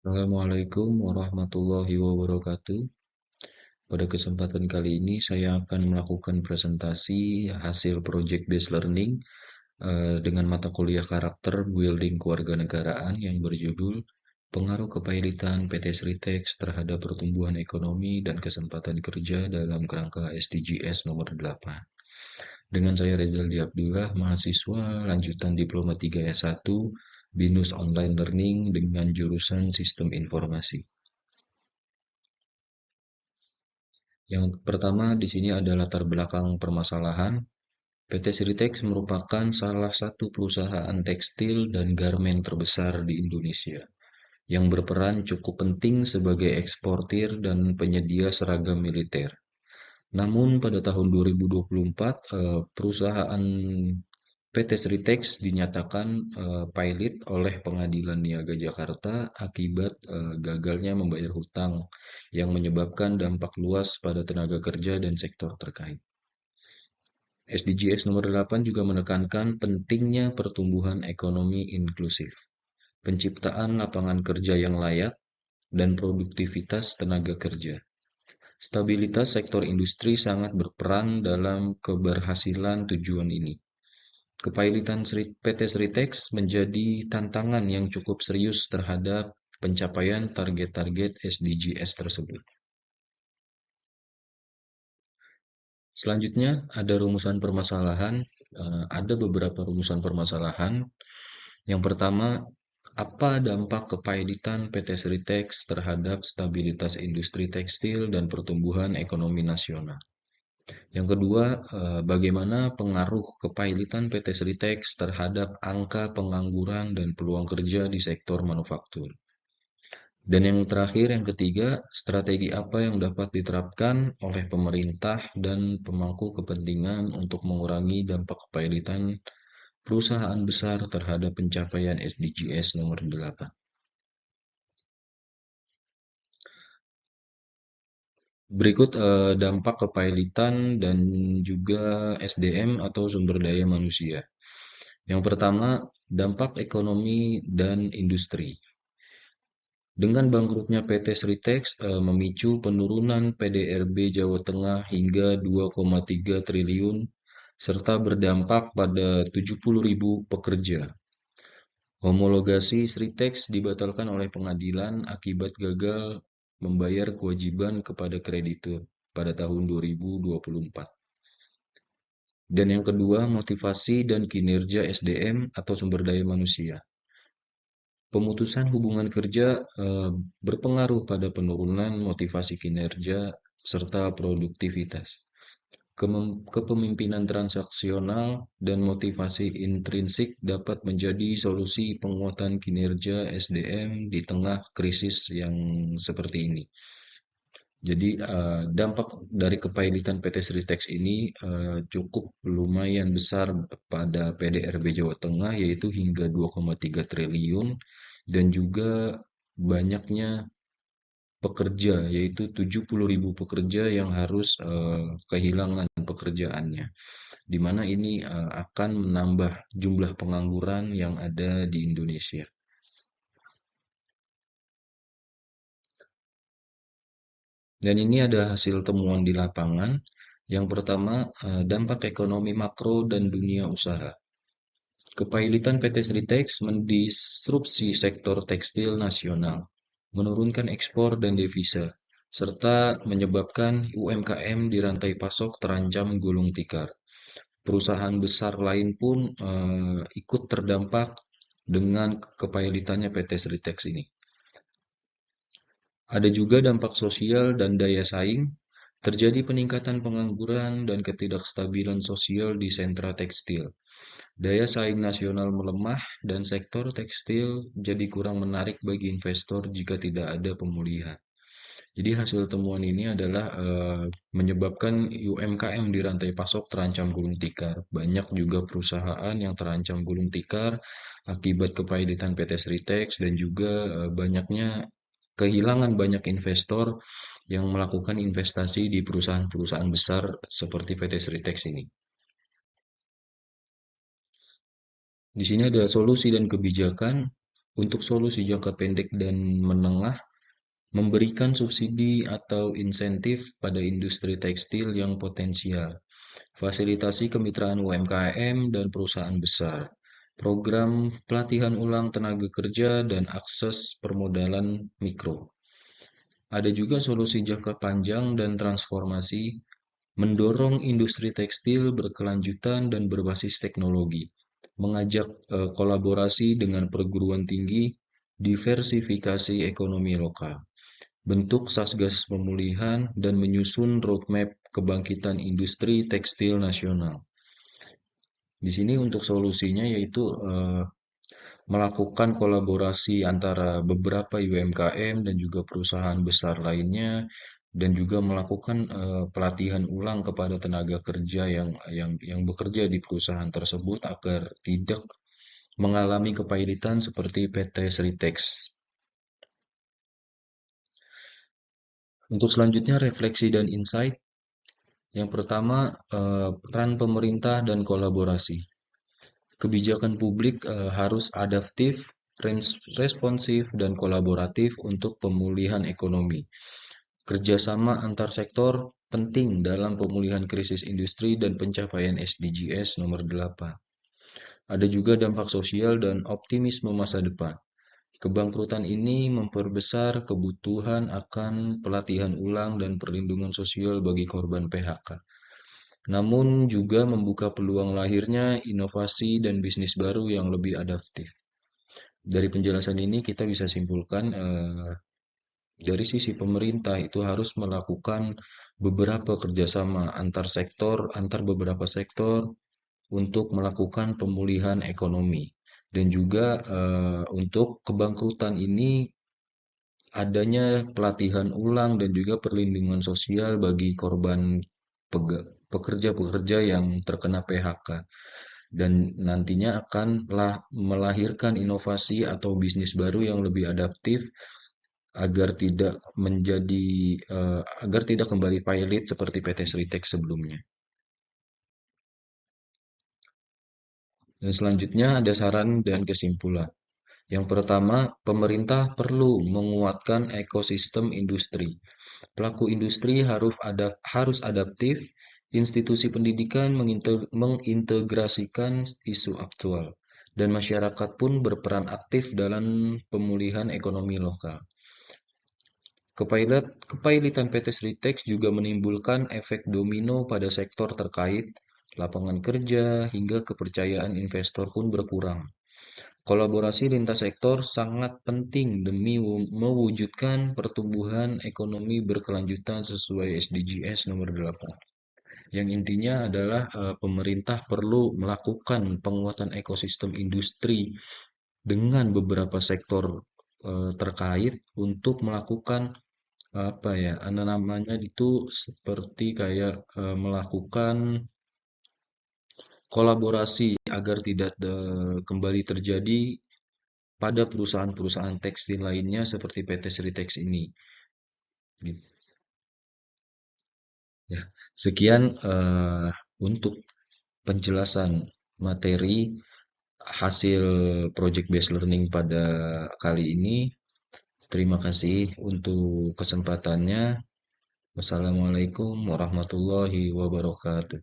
Assalamualaikum warahmatullahi wabarakatuh. Pada kesempatan kali ini saya akan melakukan presentasi hasil project based learning dengan mata kuliah karakter building kewarganegaraan yang berjudul Pengaruh Kepahilitan PT Sritex terhadap Pertumbuhan Ekonomi dan Kesempatan Kerja dalam Kerangka SDGs nomor 8. Dengan saya Rezaldi Abdullah, mahasiswa lanjutan Diploma 3 S1 BINUS Online Learning dengan jurusan Sistem Informasi. Yang pertama di sini ada latar belakang permasalahan. PT Sritex merupakan salah satu perusahaan tekstil dan garmen terbesar di Indonesia yang berperan cukup penting sebagai eksportir dan penyedia seragam militer. Namun pada tahun 2024, perusahaan PT Sritex dinyatakan pailit oleh Pengadilan Niaga Jakarta akibat gagalnya membayar hutang yang menyebabkan dampak luas pada tenaga kerja dan sektor terkait. SDGs nomor 8 juga menekankan pentingnya pertumbuhan ekonomi inklusif, penciptaan lapangan kerja yang layak, dan produktivitas tenaga kerja. Stabilitas sektor industri sangat berperan dalam keberhasilan tujuan ini. Kepailitan PT Sritex menjadi tantangan yang cukup serius terhadap pencapaian target-target SDGs tersebut. Selanjutnya ada rumusan permasalahan. Ada beberapa rumusan permasalahan. Yang pertama, apa dampak kepailitan PT Sritex terhadap stabilitas industri tekstil dan pertumbuhan ekonomi nasional? Yang kedua, bagaimana pengaruh kepailitan PT Sritex terhadap angka pengangguran dan peluang kerja di sektor manufaktur? Dan yang terakhir, yang ketiga, strategi apa yang dapat diterapkan oleh pemerintah dan pemangku kepentingan untuk mengurangi dampak kepailitan perusahaan besar terhadap pencapaian SDGs nomor 8. Berikut dampak kepailitan dan juga SDM atau sumber daya manusia. Yang pertama, dampak ekonomi dan industri. Dengan bangkrutnya PT Sritex memicu penurunan PDRB Jawa Tengah hingga 2,3 triliun serta berdampak pada 70.000 pekerja. Homologasi Sritex dibatalkan oleh pengadilan akibat gagal membayar kewajiban kepada kreditur pada tahun 2024. Dan yang kedua, motivasi dan kinerja SDM atau sumber daya manusia. Pemutusan hubungan kerja berpengaruh pada penurunan motivasi kinerja serta produktivitas. Kepemimpinan transaksional dan motivasi intrinsik dapat menjadi solusi penguatan kinerja SDM di tengah krisis yang seperti ini. Jadi dampak dari kepailitan PT Sritex ini cukup lumayan besar pada PDRB Jawa Tengah, yaitu hingga 2,3 triliun dan juga banyaknya pekerja, yaitu 70.000 pekerja yang harus kehilangan pekerjaannya, di mana ini akan menambah jumlah pengangguran yang ada di Indonesia. Dan ini ada hasil temuan di lapangan. Yang pertama, dampak ekonomi makro dan dunia usaha. Kepailitan PT Sritex mendisrupsi sektor tekstil nasional, menurunkan ekspor dan devisa, serta menyebabkan UMKM di rantai pasok terancam gulung tikar. Perusahaan besar lain pun ikut terdampak dengan kepailitannya PT Sritex ini. Ada juga dampak sosial dan daya saing. Terjadi peningkatan pengangguran dan ketidakstabilan sosial di sentra tekstil. Daya saing nasional melemah dan sektor tekstil jadi kurang menarik bagi investor jika tidak ada pemulihan. Jadi hasil temuan ini adalah menyebabkan UMKM di rantai pasok terancam gulung tikar. Banyak juga perusahaan yang terancam gulung tikar akibat kepailitan PT Sritex dan juga banyaknya kehilangan banyak investor yang melakukan investasi di perusahaan-perusahaan besar seperti PT Sritex ini. Di sini ada solusi dan kebijakan. Untuk solusi jangka pendek dan menengah, memberikan subsidi atau insentif pada industri tekstil yang potensial, fasilitasi kemitraan UMKM dan perusahaan besar, program pelatihan ulang tenaga kerja dan akses permodalan mikro. Ada juga solusi jangka panjang dan transformasi, mendorong industri tekstil berkelanjutan dan berbasis teknologi, mengajak kolaborasi dengan perguruan tinggi, diversifikasi ekonomi lokal, bentuk satgas pemulihan, dan menyusun roadmap kebangkitan industri tekstil nasional. Di sini untuk solusinya yaitu melakukan kolaborasi antara beberapa UMKM dan juga perusahaan besar lainnya, dan juga melakukan pelatihan ulang kepada tenaga kerja yang bekerja di perusahaan tersebut agar tidak mengalami kepailitan seperti PT Sritex. Untuk selanjutnya refleksi dan insight. Yang pertama, peran pemerintah dan kolaborasi. Kebijakan publik harus adaptif, responsif, dan kolaboratif untuk pemulihan ekonomi. Kerjasama antar sektor penting dalam pemulihan krisis industri dan pencapaian SDGs nomor 8. Ada juga dampak sosial dan optimisme masa depan. Kebangkrutan ini memperbesar kebutuhan akan pelatihan ulang dan perlindungan sosial bagi korban PHK. Namun juga membuka peluang lahirnya inovasi dan bisnis baru yang lebih adaptif. Dari penjelasan ini kita bisa simpulkan dari sisi pemerintah itu harus melakukan beberapa kerjasama antar beberapa sektor untuk melakukan pemulihan ekonomi, dan juga untuk kebangkrutan ini adanya pelatihan ulang dan juga perlindungan sosial bagi korban pekerja-pekerja yang terkena PHK, dan nantinya akan melahirkan inovasi atau bisnis baru yang lebih adaptif agar tidak menjadi agar tidak kembali pailit seperti PT Sritex sebelumnya. Dan selanjutnya ada saran dan kesimpulan. Yang pertama, pemerintah perlu menguatkan ekosistem industri. Pelaku industri harus adaptif, institusi pendidikan mengintegrasikan isu aktual, dan masyarakat pun berperan aktif dalam pemulihan ekonomi lokal. Kepailitan PT Sritex juga menimbulkan efek domino pada sektor terkait, lapangan kerja, hingga kepercayaan investor pun berkurang. Kolaborasi lintas sektor sangat penting demi mewujudkan pertumbuhan ekonomi berkelanjutan sesuai SDGs nomor 8. Yang intinya adalah pemerintah perlu melakukan penguatan ekosistem industri dengan beberapa sektor terkait untuk melakukan apa ya, namanya itu seperti kayak melakukan kolaborasi agar tidak kembali terjadi pada perusahaan-perusahaan tekstil lainnya seperti PT Sritex ini. Gitu. Ya, sekian untuk penjelasan materi hasil project based learning pada kali ini. Terima kasih untuk kesempatannya. Wassalamualaikum warahmatullahi wabarakatuh.